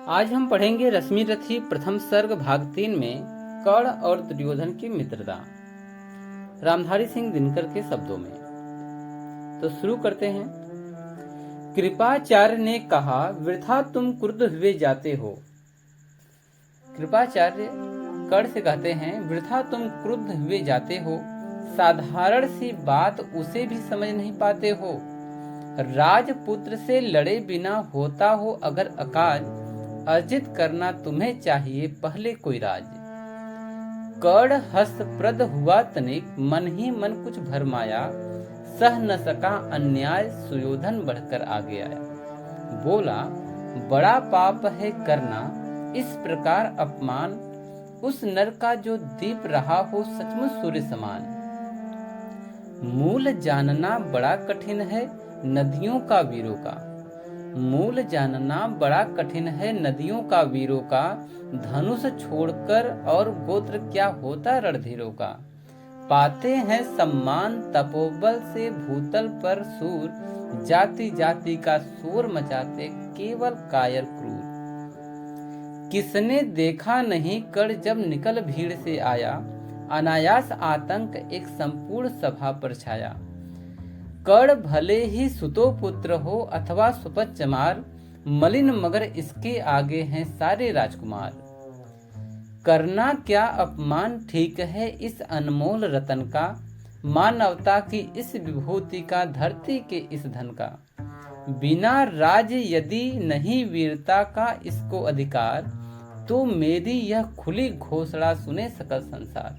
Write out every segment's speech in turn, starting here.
आज हम पढ़ेंगे रश्मि रथी प्रथम सर्ग भाग 3 में कर्ण और दुर्योधन की मित्रता, रामधारी सिंह दिनकर के शब्दों में। तो शुरू करते हैं। कृपाचार्य ने कहा, वृथा तुम क्रुद्ध हुए जाते हो। कृपाचार्य कर्ण से कहते हैं, वृथा तुम क्रुद्ध हुए जाते हो, साधारण सी बात उसे भी समझ नहीं पाते हो। राजपुत्र से लड़े बिना होता हो अगर अकाज, अर्जित करना तुम्हें चाहिए पहले कोई राज। कर्ण हस्तप्रद हुआ तनिक, मन ही मन कुछ भरमाया, सह न सका अन्याय, सुयोधन बढ़कर आगे आया। बोला, बड़ा पाप है करना इस प्रकार अपमान, उस नर का जो दीप रहा हो सचमुच सूर्य समान। मूल जानना बड़ा कठिन है नदियों का वीरों का, मूल जानना बड़ा कठिन है नदियों का वीरों का, धनुष छोड़कर और गोत्र क्या होता रणधीरों का। पाते हैं सम्मान तपोबल से भूतल पर सूर, जाति जाति का शोर मचाते केवल कायर क्रूर। किसने देखा नहीं कर्ण जब निकल भीड़ से आया, अनायास आतंक एक संपूर्ण सभा पर छाया। कर्ण भले ही सुतोपुत्र हो अथवा सुपथ चमार, मलिन मगर इसके आगे हैं सारे राजकुमार। करना क्या अपमान ठीक है इस अनमोल रतन का, मानवता की इस विभूति का, धरती के इस धन का। बिना राज यदि नहीं वीरता का इसको अधिकार, तो मेरी यह खुली घोषणा सुने सकल संसार।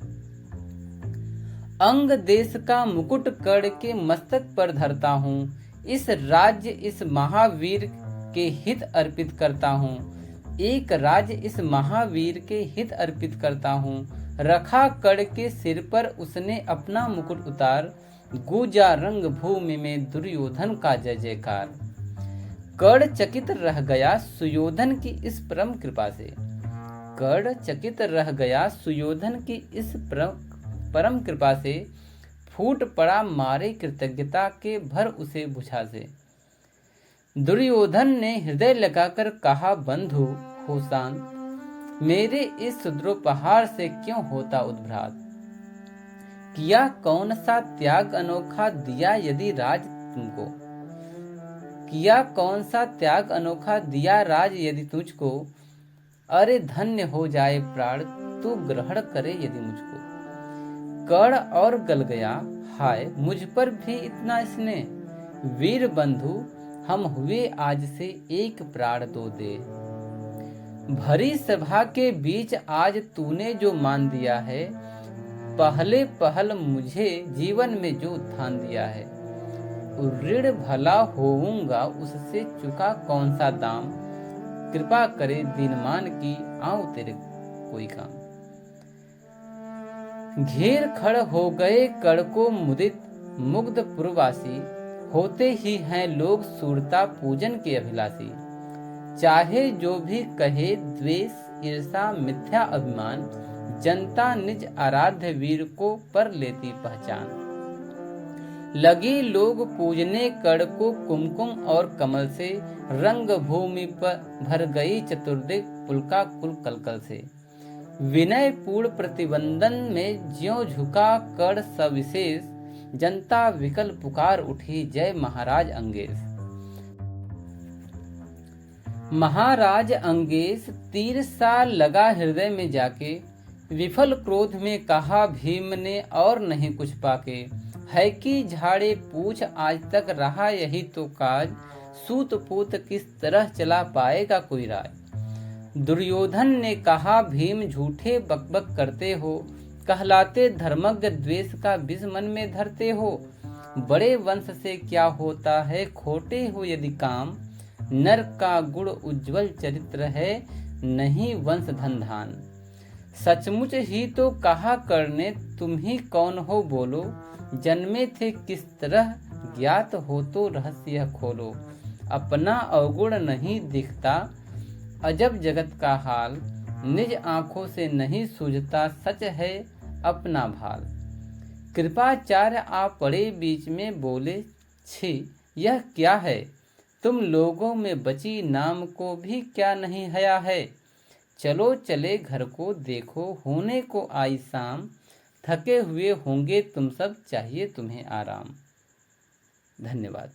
अंग देश का मुकुट कर्ण के मस्तक पर धरता हूँ, इस राज्य इस महावीर के हित अर्पित करता हूँ। एक राज्य इस महावीर के हित अर्पित करता हूँ। रखा कर्ण के सिर पर उसने अपना मुकुट उतार, गूंजा रंग भूमि में दुर्योधन का जय जयकार। कर्ण चकित रह गया सुयोधन की इस परम कृपा से, कर्ण चकित रह गया सुयोधन की इस परम कृपा से, फूट पड़ा मारे कृतज्ञता के भर उसे भुजा से। दुर्योधन ने हृदय लगाकर कहा, बंधु हो शांत, मेरे इस सुद्रोपहार से क्यों होता उद्भ्रात। किया कौन सा त्याग अनोखा दिया यदि राज तुमको, किया कौन सा त्याग अनोखा दिया राज यदि तुझको। अरे धन्य हो जाए प्राण तू ग्रहण करे यदि मुझको। कर्ण और गल गया, हाय मुझ पर भी इतना स्नेह। वीर बंधु हम हुए आज से एक प्राण दो दे। भरी सभा के बीच आज तूने जो मान दिया है, पहले पहल मुझे जीवन में जो उत्थान दिया है। ऋण भला होऊंगा उससे चुका कौन सा दाम, कृपा करे दीनमान की आऊं तेरे कोई काम। घेर खड़ हो गए कर्ण को मुदित मुग्ध पुरवासी, होते ही हैं लोग सूरता पूजन के अभिलाषी। चाहे जो भी कहे द्वेष ईर्षा मिथ्या अभिमान, जनता निज आराध्य वीर को पर लेती पहचान। लगी लोग पूजने कर्ण को कुमकुम और कमल से, रंग भूमि पर भर गई चतुर्दिक पुलका कुल कलकल से। विनय पूर्ण प्रतिबंधन में ज्यों झुका कर्ण सविशेष, जनता विकल पुकार उठी जय महाराज अंगेश। महाराज अंगेश तीर सा लगा हृदय में जाके, विफल क्रोध में कहा भीम ने और नहीं कुछ पाके। है कि झाड़े पूछ आज तक रहा यही तो काज, सूत पूत किस तरह चला पाएगा कोई राज। दुर्योधन ने कहा, भीम झूठे बकबक करते हो, कहलाते धर्मज्ञ द्वेष का विष मन में धरते हो। बड़े वंश से क्या होता है खोटे हो यदि काम, नर का गुण उज्जवल चरित्र है नहीं वंश धन धान। सचमुच ही तो कहा करने तुम ही कौन हो बोलो, जन्मे थे किस तरह ज्ञात हो तो रहस्य खोलो। अपना अवगुण नहीं दिखता अजब जगत का हाल, निज आंखों से नहीं सूझता सच है अपना भाल। कृपाचार्य आ पड़े बीच में बोले, छी यह क्या है, तुम लोगों में बची नाम को भी क्या नहीं हया है। चलो चले घर को देखो, होने को आई शाम, थके हुए होंगे तुम सब, चाहिए तुम्हें आराम। धन्यवाद।